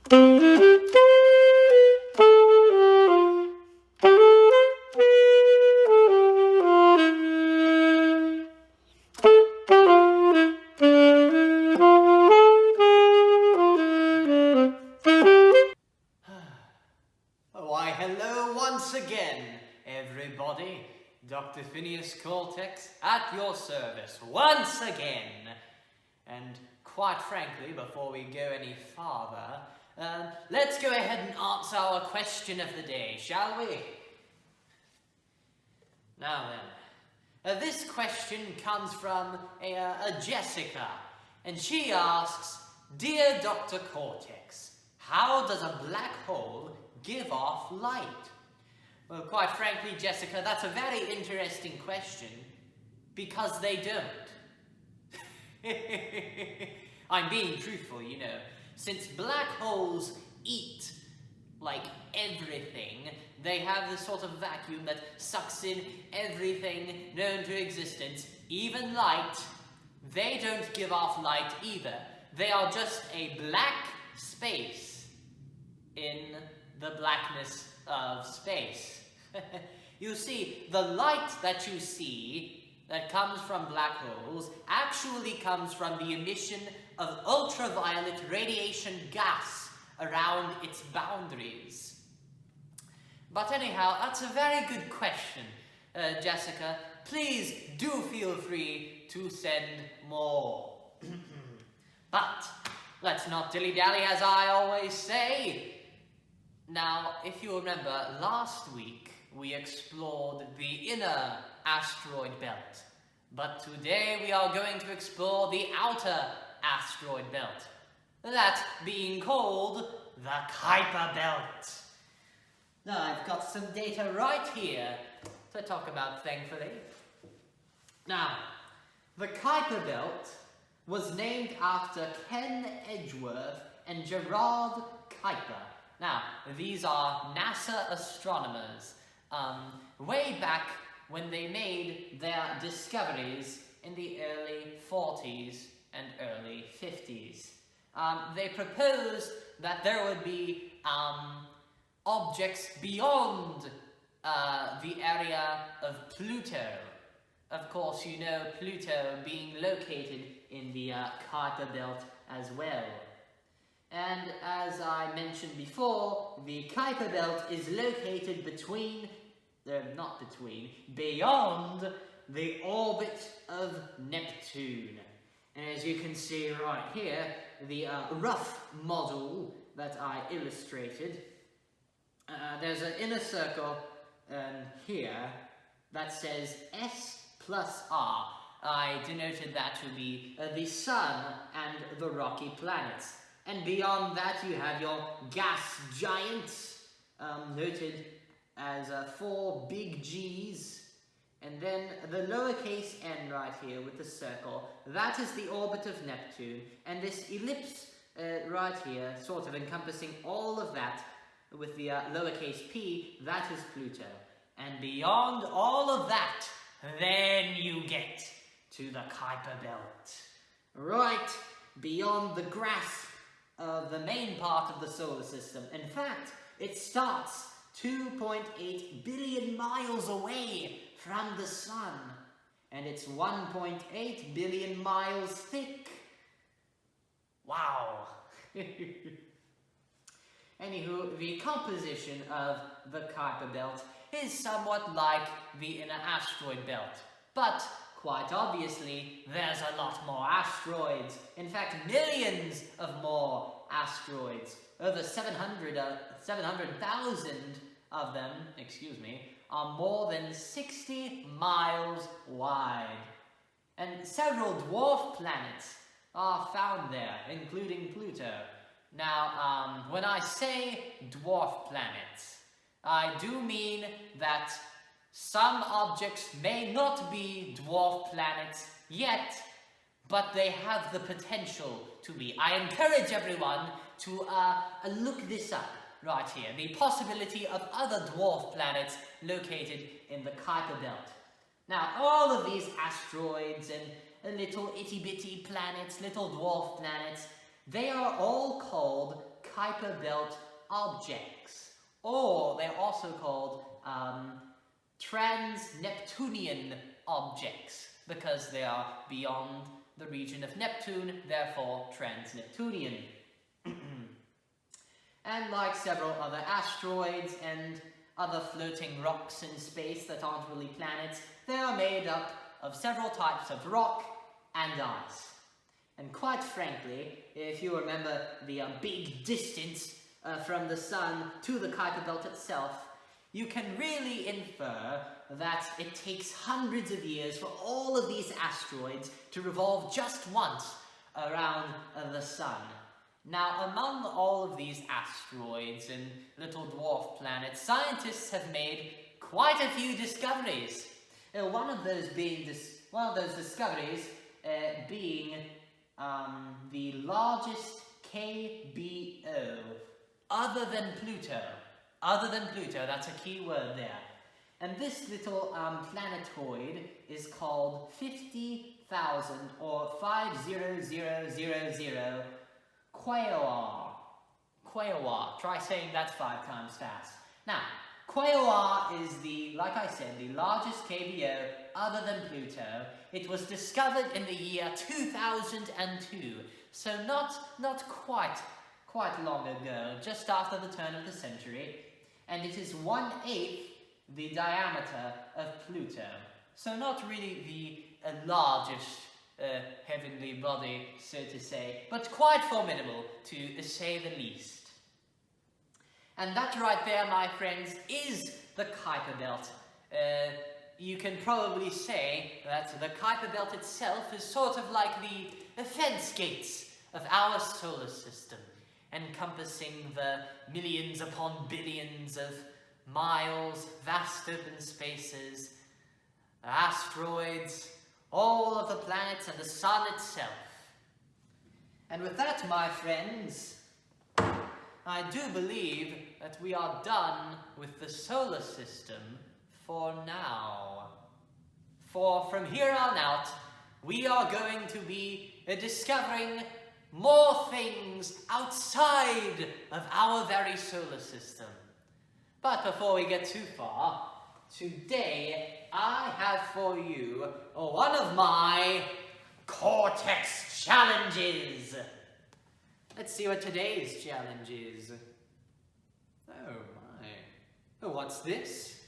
Why, hello once again, everybody. Dr. Phineas Cortex at your service once again. And quite frankly, before we go any farther, let's go ahead and answer our question of the day, shall we? Now then, this question comes from a Jessica, and she asks, "Dear Dr. Cortex, how does a black hole give off light?" Well, quite frankly, Jessica, that's a very interesting question, because they don't. I'm being truthful, you know. Since black holes eat like everything, they have this sort of vacuum that sucks in everything known to existence, even light. They don't give off light either. They are just a black space in the blackness of space. You see, the light that you see that comes from black holes actually comes from the emission of ultraviolet radiation gas around its boundaries. But anyhow, that's a very good question, Jessica. Please do feel free to send more. But let's not dilly-dally, as I always say. Now, if you remember, last week we explored the inner asteroid belt. But today we are going to explore the outer asteroid belt. That being called the Kuiper Belt. Now, I've got some data right here to talk about, thankfully. Now, the Kuiper Belt was named after Ken Edgeworth and Gerard Kuiper. Now, these are NASA astronomers, way back when they made their discoveries in the early 40s and early 50s. They proposed that there would be objects beyond the area of Pluto. Of course, you know Pluto being located in the Kuiper Belt as well. And as I mentioned before, the Kuiper Belt is located beyond the orbit of Neptune. And as you can see right here, the rough model that I illustrated, there's an inner circle here that says S plus R. I denoted that to be the Sun and the rocky planets. And beyond that, you have your gas giants, noted as 4 big G's. And then the lowercase n right here with the circle, that is the orbit of Neptune. And this ellipse right here, sort of encompassing all of that with the lowercase p, that is Pluto. And beyond all of that, then you get to the Kuiper Belt. Right beyond the grasp of the main part of the solar system. In fact, it starts 2.8 billion miles away from the Sun, and it's 1.8 billion miles thick. Wow. Anywho, the composition of the Kuiper Belt is somewhat like the inner asteroid belt, but quite obviously, there's a lot more asteroids. In fact, millions of more asteroids. Over 700,000 of them, are more than 60 miles wide. And several dwarf planets are found there, including Pluto. Now, when I say dwarf planets, I do mean that some objects may not be dwarf planets yet, but they have the potential to be. I encourage everyone to look this up right here. The possibility of other dwarf planets located in the Kuiper Belt. Now, all of these asteroids and little itty-bitty planets, little dwarf planets, they are all called Kuiper Belt objects, or they're also called trans-Neptunian objects, because they are beyond the region of Neptune, therefore trans-Neptunian. And like several other asteroids and other floating rocks in space that aren't really planets, they are made up of several types of rock and ice. And quite frankly, if you remember the big distance from the Sun to the Kuiper Belt itself, you can really infer that it takes hundreds of years for all of these asteroids to revolve just once around the Sun. Now, among all of these asteroids and little dwarf planets, scientists have made quite a few discoveries. One of those discoveries being the largest KBO, other than Pluto. Other than Pluto, that's a key word there. And this little planetoid is called 50,000 or 50000 Quaoar. Quaoar. Try saying that 5 times fast. Now, Quaoar is like I said, the largest KBO other than Pluto. It was discovered in the year 2002, so not quite long ago, just after the turn of the century, and it is 1/8 the diameter of Pluto. So not really the largest heavenly body, so to say, but quite formidable, to say the least. And that right there, my friends, is the Kuiper Belt. You can probably say that the Kuiper Belt itself is sort of like the fence gates of our solar system, encompassing the millions upon billions of miles, vast open spaces, asteroids, all of the planets and the Sun itself. And with that, my friends, I do believe that we are done with the solar system for now. For from here on out, we are going to be discovering more things outside of our very solar system. But before we get too far, today I have for you one of my Cortex challenges. Let's see what today's challenge is. Oh my. Oh, what's this?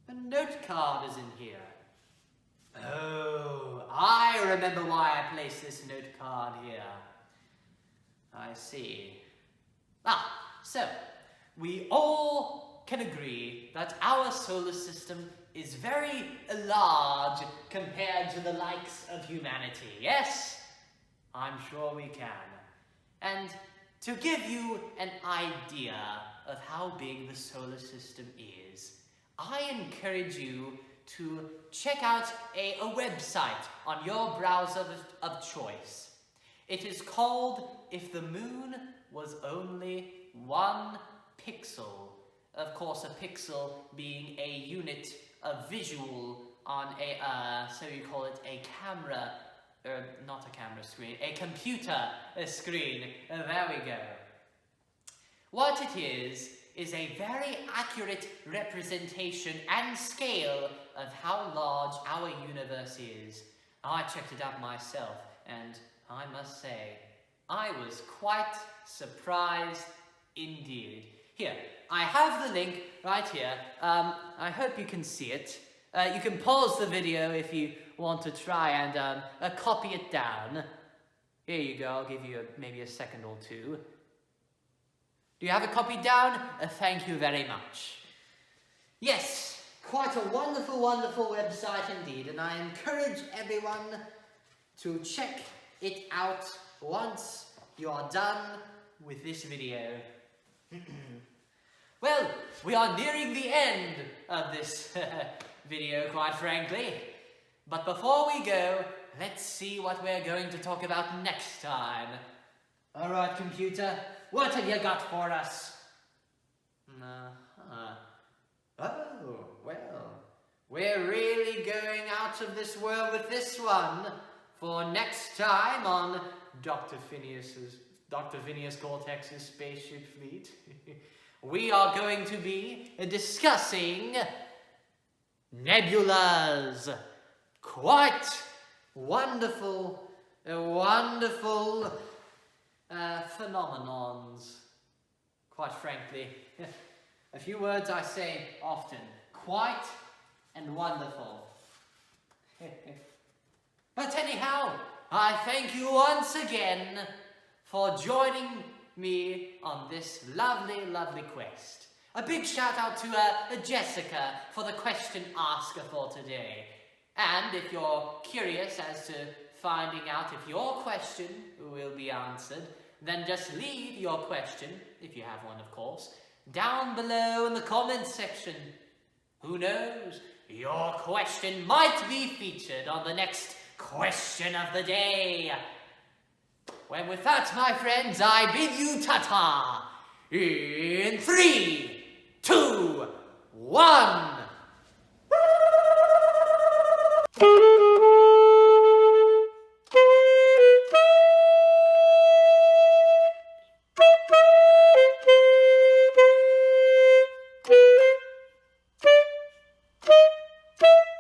A note card is in here. Oh, I remember why I placed this note card here. I see. So, we all can agree that our solar system is very large compared to the likes of humanity, yes? I'm sure we can. And to give you an idea of how big the solar system is, I encourage you to check out a website on your browser of choice. It is called If the Moon Was Only 1 Pixel. Of course, a pixel being a unit of visual on so you call it a camera, not a camera screen, a computer screen. There we go. What it is a very accurate representation and scale of how large our universe is. I checked it out myself, and I must say, I was quite surprised indeed. Here, I have the link right here. I hope you can see it. You can pause the video if you want to try and copy it down. Here you go, I'll give you maybe a second or two. Do you have it copied down? Thank you very much. Yes, quite a wonderful, wonderful website indeed, and I encourage everyone to check it out once you are done with this video. Well, we are nearing the end of this video, quite frankly. But before we go, let's see what we're going to talk about next time. Alright, computer, what have you got for us? Oh, well, we're really going out of this world with this one for next time on Dr. Phineas's Dr. Phineas Cortex's spaceship fleet. We are going to be discussing nebulas. Quite wonderful phenomenons. Quite frankly, a few words I say often. Quite and wonderful. But anyhow, I thank you once again for joining me on this lovely, lovely quest. A big shout out to Jessica for the question asker for today. And if you're curious as to finding out if your question will be answered, then just leave your question, if you have one of course, down below in the comments section. Who knows? Your question might be featured on the next question of the day. Well, with that, my friends, I bid you ta-ta in 3, 2, 1.